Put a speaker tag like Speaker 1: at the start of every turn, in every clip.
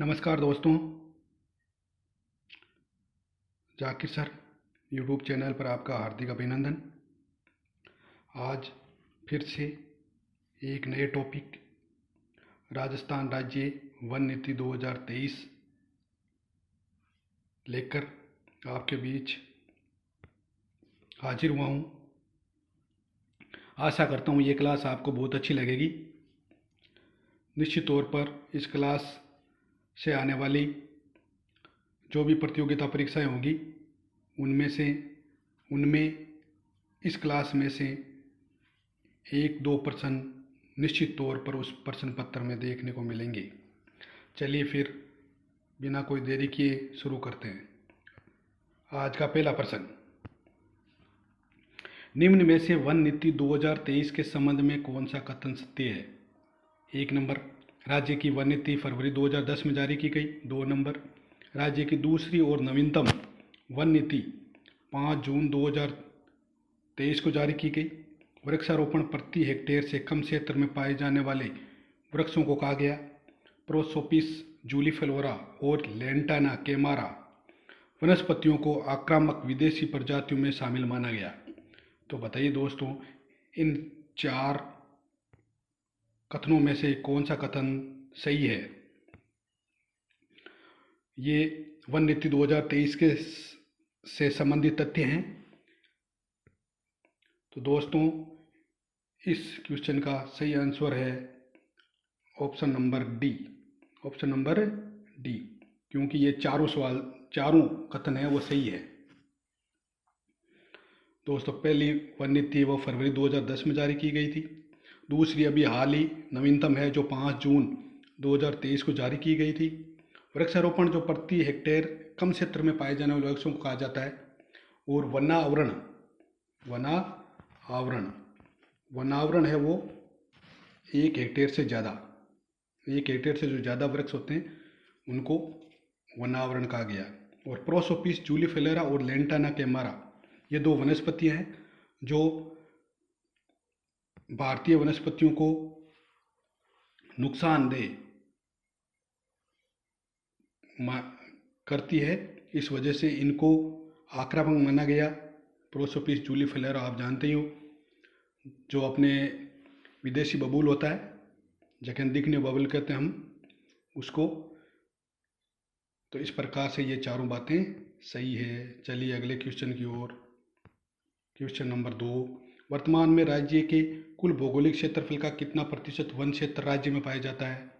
Speaker 1: नमस्कार दोस्तों, Zakir sir YouTube channel पर आपका हार्दिक अभिनंदन। आज फिर से एक नए टॉपिक राजस्थान राज्य वन नीति 2023 लेकर आपके बीच हाजिर हुआ हूँ। आशा करता हूँ ये क्लास आपको बहुत अच्छी लगेगी। निश्चित तौर पर इस क्लास से आने वाली जो भी प्रतियोगिता परीक्षाएं होंगी उनमें इस क्लास में से 1-2 प्रश्न निश्चित तौर पर उस प्रश्न पत्र में देखने को मिलेंगे। चलिए फिर बिना कोई देरी किए शुरू करते हैं। आज का पहला प्रश्न, निम्न में से वन नीति 2023 के संबंध में कौन सा कथन सत्य है? 1 नंबर, राज्य की वन नीति फरवरी 2010 में जारी की गई। 2 नंबर, राज्य की दूसरी और नवीनतम वन नीति 5 जून 2023 को जारी की गई। वृक्षारोपण प्रति हेक्टेयर से कम क्षेत्र में पाए जाने वाले वृक्षों को कहा गया प्रोसोपिस जूलीफलोरा और लेंटाना केमारा वनस्पतियों को आक्रामक विदेशी प्रजातियों में शामिल माना गया। तो बताइए दोस्तों, इन 4 कथनों में से कौन सा कथन सही है? ये वन नीति 2023 के से संबंधित तथ्य हैं। तो दोस्तों, इस क्वेश्चन का सही आंसर है ऑप्शन नंबर डी, क्योंकि ये चारों कथन है वो सही है। दोस्तों, पहली वन नीति वो फरवरी 2010 में जारी की गई थी। दूसरी अभी हाल ही नवीनतम है जो 5 जून 2023 को जारी की गई थी। वृक्षारोपण जो प्रति हेक्टेयर कम क्षेत्र में पाए जाने वाले वृक्षों को कहा जाता है। और वनावरण है वो 1 हेक्टेयर से जो ज़्यादा वृक्ष होते हैं उनको वनावरण कहा गया। और प्रोसोपिस जूलीफेलेरा और लेंटाना केमारा ये 2 वनस्पतियाँ हैं जो भारतीय वनस्पतियों को नुकसानदेह करती है, इस वजह से इनको आक्रामक माना गया। प्रोसोपिस जूलीफेलेरा आप जानते ही हो, जो अपने विदेशी बबूल होता है, जखन दिखने बबूल कहते हैं हम उसको। तो इस प्रकार से ये चारों बातें सही है। चलिए अगले क्वेश्चन की ओर। क्वेश्चन नंबर 2, वर्तमान में राज्य के कुल भौगोलिक क्षेत्रफल का कितना प्रतिशत वन क्षेत्र राज्य में पाया जाता है?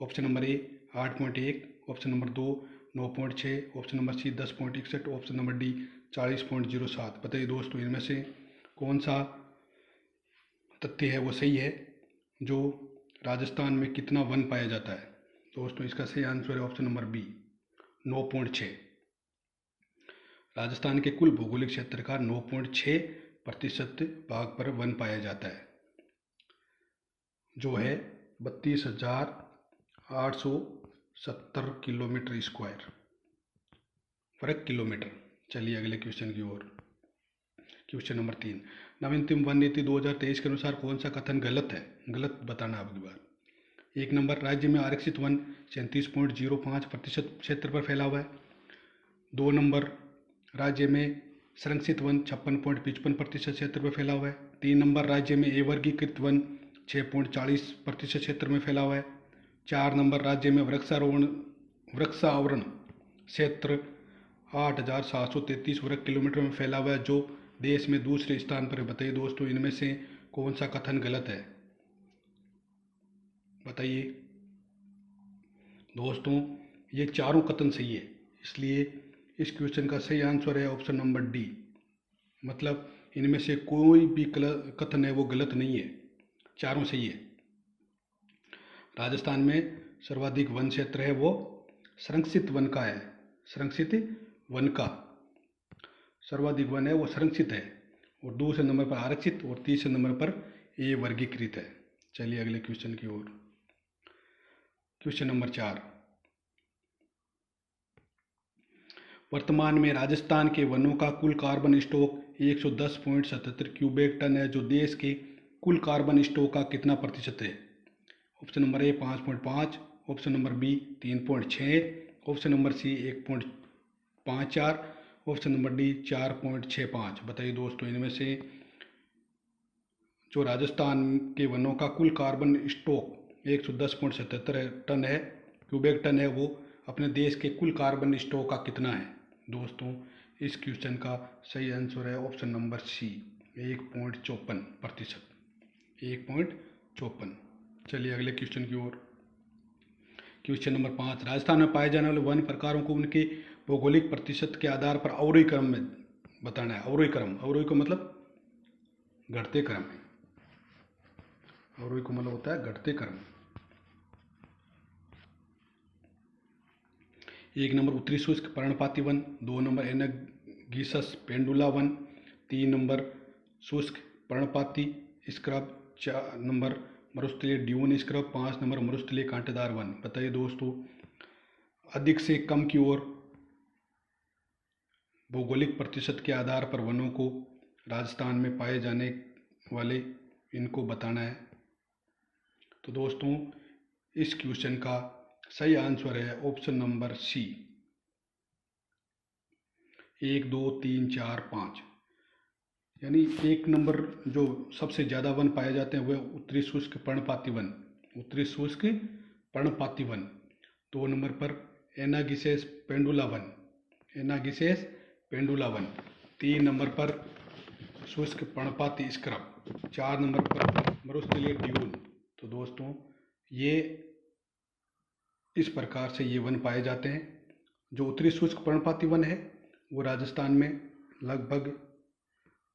Speaker 1: Option number A 8.1, option number 2 9.6, option number C 10.61, option number D 40.07। बताइए दोस्तों, इनमें से कौन सा तथ्य है वो सही है? जो राजस्थान में कितना वन पाया जाता है? दोस्तों, इसका सही आंसर है ऑप्शन नंबर बी 9.6। राजस्थान के कुल भौगोलिक क्षेत्र का 9.6% भाग पर वन पाया जाता है, जो है 32,870 किलोमीटर स्क्वायर वर्ग किलोमीटर। चलिए अगले क्वेश्चन की ओर। क्वेश्चन नंबर 3, नवीनतम वन नीति 2023 के अनुसार कौन सा कथन गलत है? गलत बताना आपकी बार। 1 नंबर, राज्य में आरक्षित वन 37.05% क्षेत्र पर फैला हुआ है। 2 नंबर, राज्य में संरक्षित वन 56.55% क्षेत्र पर फैला हुआ है। 3 नंबर, राज्य में अवर्गीकृत वन 6.40% क्षेत्र में फैला हुआ है। 4 नंबर, राज्य में वृक्षावरण क्षेत्र 8,733 वर्ग किलोमीटर में फैला हुआ है, जो देश में दूसरे स्थान पर है। बताइए दोस्तों, इनमें से कौन सा कथन गलत है? बताइए दोस्तों, ये चारों कथन सही है, इसलिए इस क्वेश्चन का सही आंसर है ऑप्शन नंबर डी। मतलब इनमें से कोई भी कथन है वो गलत नहीं है, चारों सही है। राजस्थान में सर्वाधिक वन क्षेत्र है वो संरक्षित वन का है। सर्वाधिक वन है वो संरक्षित है, और दूसरे नंबर पर आरक्षित, और तीसरे नंबर पर ए वर्गीकृत है। चलिए अगले क्वेश्चन की ओर। क्वेश्चन नंबर 4, वर्तमान में राजस्थान के वनों का कुल कार्बन स्टॉक 110.77 क्यूबिक टन है, जो देश के कुल कार्बन स्टॉक का कितना प्रतिशत है? Option number A 5.5, option number B 3.6, option number C 1.54, option number D 4.65। बताइए दोस्तों, इनमें से जो राजस्थान के वनों का कुल कार्बन स्टॉक 110.77 टन है, क्यूबिक टन है, वो अपने देश के कुल कार्बन स्टॉक का कितना है? दोस्तों, इस क्वेश्चन का सही आंसर है ऑप्शन नंबर सी 1.54%। 1.54। चलिए अगले क्वेश्चन की ओर। क्वेश्चन नंबर 5, राजस्थान में पाए जाने वाले वन प्रकारों को उनके भौगोलिक प्रतिशत के आधार पर अवरोही क्रम में बताना है। अवरोही क्रम, अवरोही का मतलब घटते क्रम है। अवरोही का मतलब होता है घटते क्रम। 1 नंबर उत्तरी शुष्क पर्णपाती वन, 2 नंबर एनागिसस पेंडुला वन, 3 नंबर शुष्क पर्णपाती स्क्रब, 4 नंबर मरुस्थलीय ड्यून स्क्रब, 5 नंबर मरुस्थलीय कांटेदार वन। बताइए दोस्तों, अधिक से कम की ओर भौगोलिक प्रतिशत के आधार पर वनों को राजस्थान में पाए जाने वाले इनको बताना है। तो दोस्तों, इस क्वेश्चन का सही आंसर है ऑप्शन नंबर सी 1, 2, 3, 4, 5। यानी 1 नंबर जो सबसे ज़्यादा वन पाए जाते हैं वह उत्तरी शुष्क पर्णपाती वन, उत्तरी शुष्क पर्णपाती वन। 2 नंबर पर एनागिसेस पेंडुला वन, एनागिसेस पेंडुला वन। 3 नंबर पर शुष्क पर्णपाती स्क्रब, 4 नंबर पर मरुस्थलीय ड्यून। तो दोस्तों, ये इस प्रकार से ये वन पाए जाते हैं। जो उत्तरी शुष्क पर्णपाती वन है वो राजस्थान में लगभग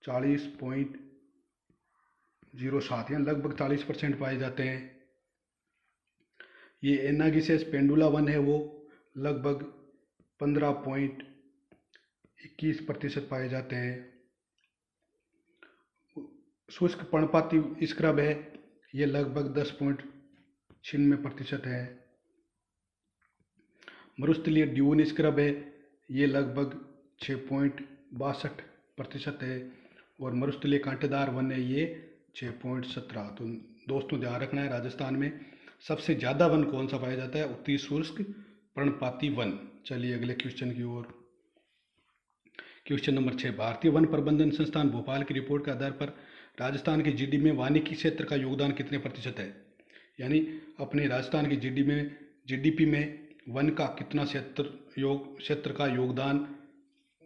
Speaker 1: 40.07 या लगभग 40% पाए जाते हैं। ये एनागिसेस पेंडुला वन है वो लगभग 15.21% पाए जाते हैं। शुष्क पर्णपाती स्क्रब है ये लगभग 10.96% है। मरुस्थलीय ड्यून स्क्रब है ये लगभग 6.62% है। और मरुस्थलीय कांटेदार वन है ये 6.17। तो दोस्तों ध्यान रखना है, राजस्थान में सबसे ज़्यादा वन कौन सा पाया जाता है? उत्तरी शुष्क पर्णपाती वन। चलिए अगले क्वेश्चन की ओर। क्वेश्चन नंबर 6, भारतीय वन प्रबंधन संस्थान भोपाल की रिपोर्ट के आधार पर राजस्थान के जीडीपी में वानिकी क्षेत्र का योगदान कितने प्रतिशत है? यानी अपने राजस्थान की जीडीपी में वन का कितना क्षेत्र का योगदान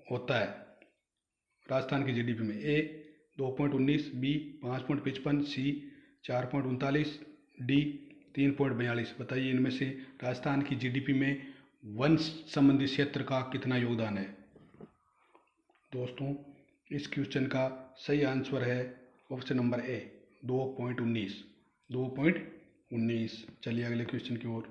Speaker 1: होता है राजस्थान की जीडीपी में? ए 2.19, बी 5.55, सी 4.39, डी 3.42। बताइए इनमें से राजस्थान की जीडीपी में वन संबंधी क्षेत्र का कितना योगदान है? दोस्तों, इस क्वेश्चन का सही आंसर है ऑप्शन नंबर ए 2.19। 2.19। चलिए अगले क्वेश्चन की ओर।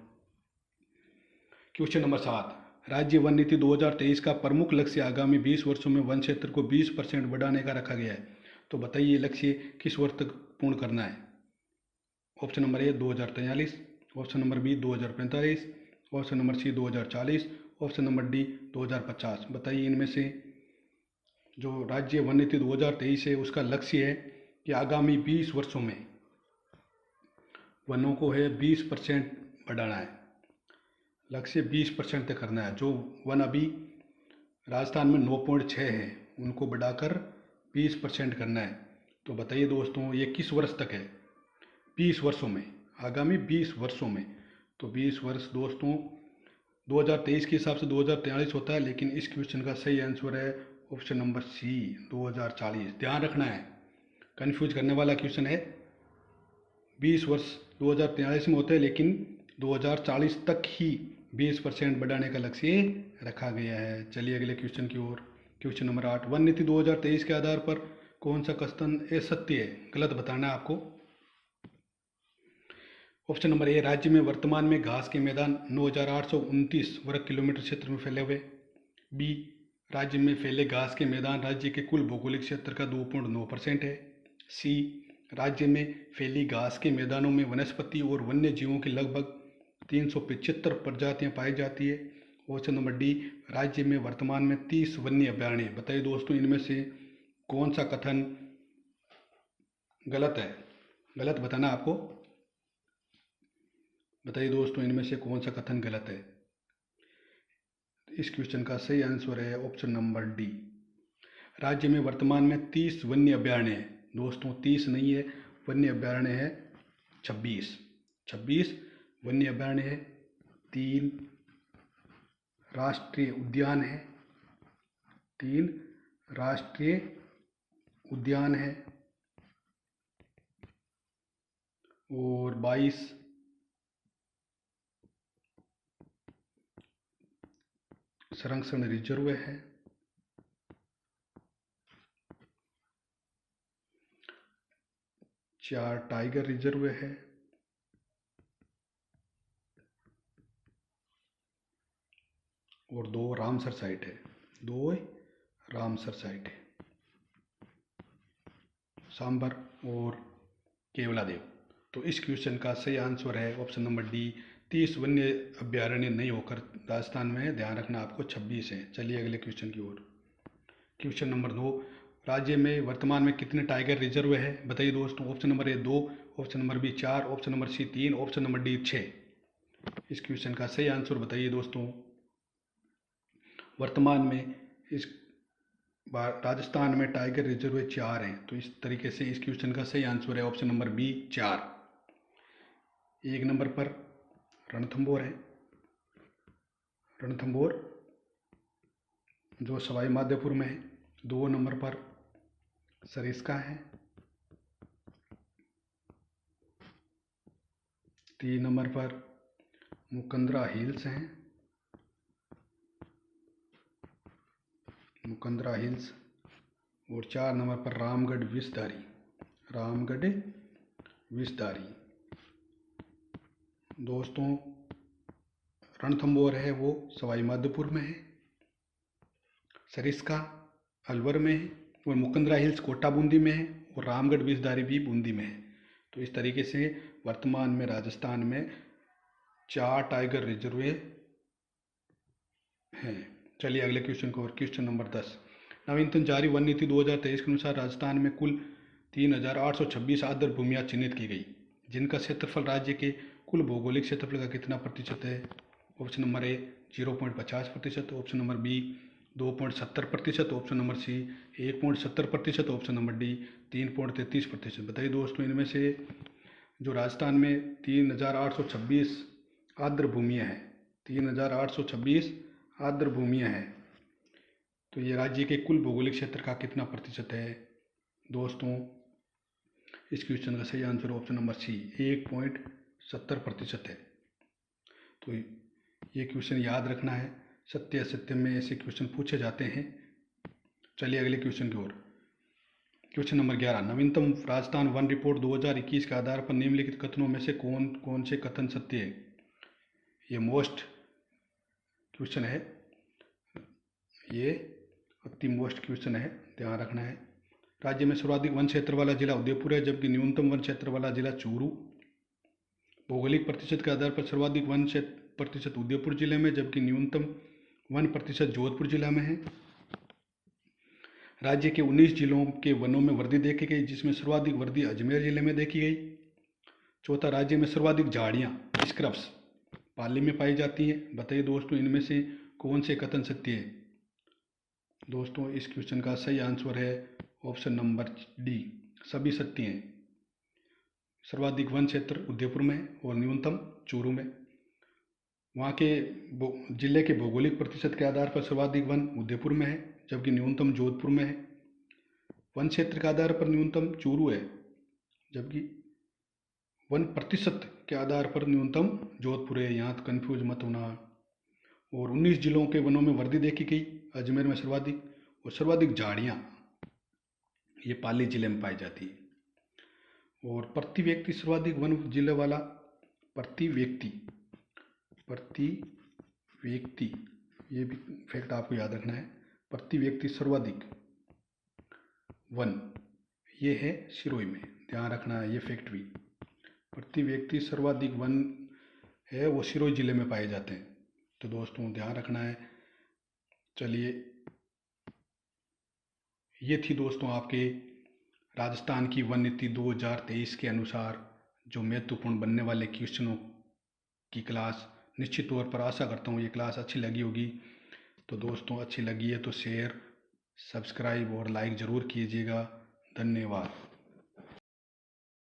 Speaker 1: क्वेश्चन नंबर 7, राज्य वन नीति 2023 का प्रमुख लक्ष्य आगामी 20 वर्षों में वन क्षेत्र को 20% बढ़ाने का रखा गया है। तो बताइए ये लक्ष्य किस वर्ष तक पूर्ण करना है? Option number A 2043, option number B 2045, option number C 2040, option number D 2050। बताइए इनमें से जो राज्य वन नीति 2023 है उसका लक्ष्य है कि आगामी 20 वर्षों में वनों को है 20% बढ़ाना है। लक्ष्य 20% तक करना है। जो वन अभी राजस्थान में 9.6 है उनको बढ़ाकर 20% करना है। तो बताइए दोस्तों, ये किस वर्ष तक है? 20 वर्षों में, आगामी 20 वर्षों में। तो 20 वर्ष दोस्तों 2023 के हिसाब से 2043 होता है, लेकिन इस क्वेश्चन का सही आंसर है ऑप्शन नंबर सी 2040। ध्यान रखना है, कन्फ्यूज करने वाला क्वेश्चन है। 20 वर्ष 2043 में होते हैं, लेकिन 2040 तक ही 20% बढ़ाने का लक्ष्य रखा गया है। चलिए अगले क्वेश्चन की ओर। क्वेश्चन नंबर 8, वन नीति 2023 के आधार पर कौन सा कथन असत्य है, गलत बताना है आपको? ऑप्शन नंबर ए, राज्य में वर्तमान में घास के मैदान 9,829 वर्ग किलोमीटर क्षेत्र में फैले हुए। बी, राज्य में फैले घास के मैदान राज्य के कुल भौगोलिक क्षेत्र का 2.9% है। सी, राज्य में फैली घास के मैदानों में वनस्पति और वन्य जीवों की लगभग 375 प्रजातियां पाई जाती है। ऑप्शन नंबर डी, राज्य में वर्तमान में 30 वन्य अभयारण्य। बताइए दोस्तों, इनमें से कौन सा कथन गलत है? गलत बताना आपको। बताइए दोस्तों, इनमें से कौन सा कथन गलत है। इस क्वेश्चन का सही आंसर है ऑप्शन नंबर डी। राज्य में वर्तमान में 30 वन्य अभयारण्य है। दोस्तों 30 नहीं है, वन्य अभयारण्य है 26। 26 वन्य अभयारण्य है। 3 राष्ट्रीय उद्यान है। 3 राष्ट्रीय उद्यान है। और 22 संरक्षण रिजर्व है। 4 टाइगर रिजर्व है। और 2 रामसर साइट है। 2 रामसर साइट है, सांबर और केवलादेव। तो इस क्वेश्चन का सही आंसर है ऑप्शन नंबर डी। 30 वन्य अभ्यारण्य नहीं होकर राजस्थान में है, ध्यान रखना आपको 26 है। चलिए अगले क्वेश्चन की ओर। क्वेश्चन नंबर 2, राज्य में वर्तमान में कितने टाइगर रिजर्व है। बताइए दोस्तों। Option number A 2, option number B 4, option number C 3, option number D 6। इस क्वेश्चन का सही आंसर बताइए दोस्तों। वर्तमान में इस राजस्थान में टाइगर रिजर्व 4 हैं। तो इस तरीके से इस क्वेश्चन का सही आंसर है ऑप्शन नंबर बी 4। 1 नंबर पर रणथंभौर है। रणथंभौर जो सवाई माधोपुर में है। 2 नंबर पर सरिस्का है। 3 नंबर पर मुकंदरा हिल्स हैं। मुकंदरा हिल्स। और 4 नंबर पर रामगढ़ विषधारी। रामगढ़ विषधारी। दोस्तों रणथंभौर है वो सवाई माधोपुर में है। सरिस्का अलवर में है। और मुकंदरा हिल्स कोटा बूंदी में है। और रामगढ़ विषधारी भी बूंदी में है। तो इस तरीके से वर्तमान में राजस्थान में 4 टाइगर रिजर्व हैं। चलिए अगले क्वेश्चन को। और क्वेश्चन नंबर 10, नवीनतम जारी वन नीति 2023 के अनुसार राजस्थान में कुल 3826 आर्द्र भूमियां चिन्हित की गई, जिनका क्षेत्रफल राज्य के कुल भौगोलिक क्षेत्रफल का कितना प्रतिशत है। Option number A 0.50%, option number B 2.70%, option number C 1.70%, option number D 3.33%। बताइए दोस्तों, इनमें से जो राजस्थान में 3826 आर्द्र भूमियाँ हैं, 3826 आर्द्र भूमियाँ हैं, तो ये राज्य के कुल भौगोलिक क्षेत्र का कितना प्रतिशत है। दोस्तों इस क्वेश्चन का सही आंसर ऑप्शन नंबर सी 1.70% है। तो ये क्वेश्चन याद रखना है, सत्य असत्य में ऐसे क्वेश्चन पूछे जाते हैं। चलिए अगले क्वेश्चन की ओर। क्वेश्चन नंबर 11, नवीनतम राजस्थान वन रिपोर्ट 2021 के आधार पर निम्नलिखित कथनों में से कौन कौन से कथन सत्य है। ये मोस्ट क्वेश्चन है, ये अति मोस्ट क्वेश्चन है, ध्यान रखना है। राज्य में सर्वाधिक वन क्षेत्र वाला जिला उदयपुर है, जबकि न्यूनतम वन क्षेत्र वाला जिला चूरू। भौगोलिक प्रतिशत के आधार पर सर्वाधिक वन प्रतिशत उदयपुर जिले में, जबकि न्यूनतम 1% जोधपुर जिला में है। राज्य के 19 जिलों के वनों में वृद्धि देखी गई, जिसमें सर्वाधिक वृद्धि अजमेर जिले में देखी गई। चौथा, राज्य में सर्वाधिक झाड़ियाँ स्क्रब्स पाली में पाई जाती हैं। बताइए दोस्तों, इनमें से कौन से कथन सत्य है। दोस्तों इस क्वेश्चन का सही आंसर है ऑप्शन नंबर डी, सभी सत्य हैं। सर्वाधिक वन क्षेत्र उदयपुर में और न्यूनतम चूरू में। वहाँ के जिले के भौगोलिक प्रतिशत के आधार पर सर्वाधिक वन उदयपुर में है, जबकि न्यूनतम जोधपुर में है। वन क्षेत्र के आधार पर न्यूनतम चूरू है, जबकि वन प्रतिशत के आधार पर न्यूनतम जोधपुर है। यहाँ तो कन्फ्यूज मत होना। और 19 जिलों के वनों में वृद्धि देखी गई, अजमेर में सर्वाधिक। और सर्वाधिक झाड़ियाँ ये पाली जिले में पाई जाती है। और प्रति व्यक्ति सर्वाधिक वन जिले वाला प्रति व्यक्ति ये भी फैक्ट आपको याद रखना है। प्रति व्यक्ति सर्वाधिक वन ये है सिरोही में, ध्यान रखना है ये फैक्ट भी। प्रति व्यक्ति सर्वाधिक वन है वो सिरोही जिले में पाए जाते हैं। तो दोस्तों ध्यान रखना है। चलिए ये थी दोस्तों आपके राजस्थान की वन नीति 2023 के अनुसार जो महत्वपूर्ण बनने वाले क्वेश्चनों की क्लास निश्चित तौर पर आशा करता हूँ ये क्लास अच्छी लगी होगी। तो दोस्तों अच्छी लगी है तो शेयर, सब्सक्राइब और लाइक ज़रूर कीजिएगा। धन्यवाद।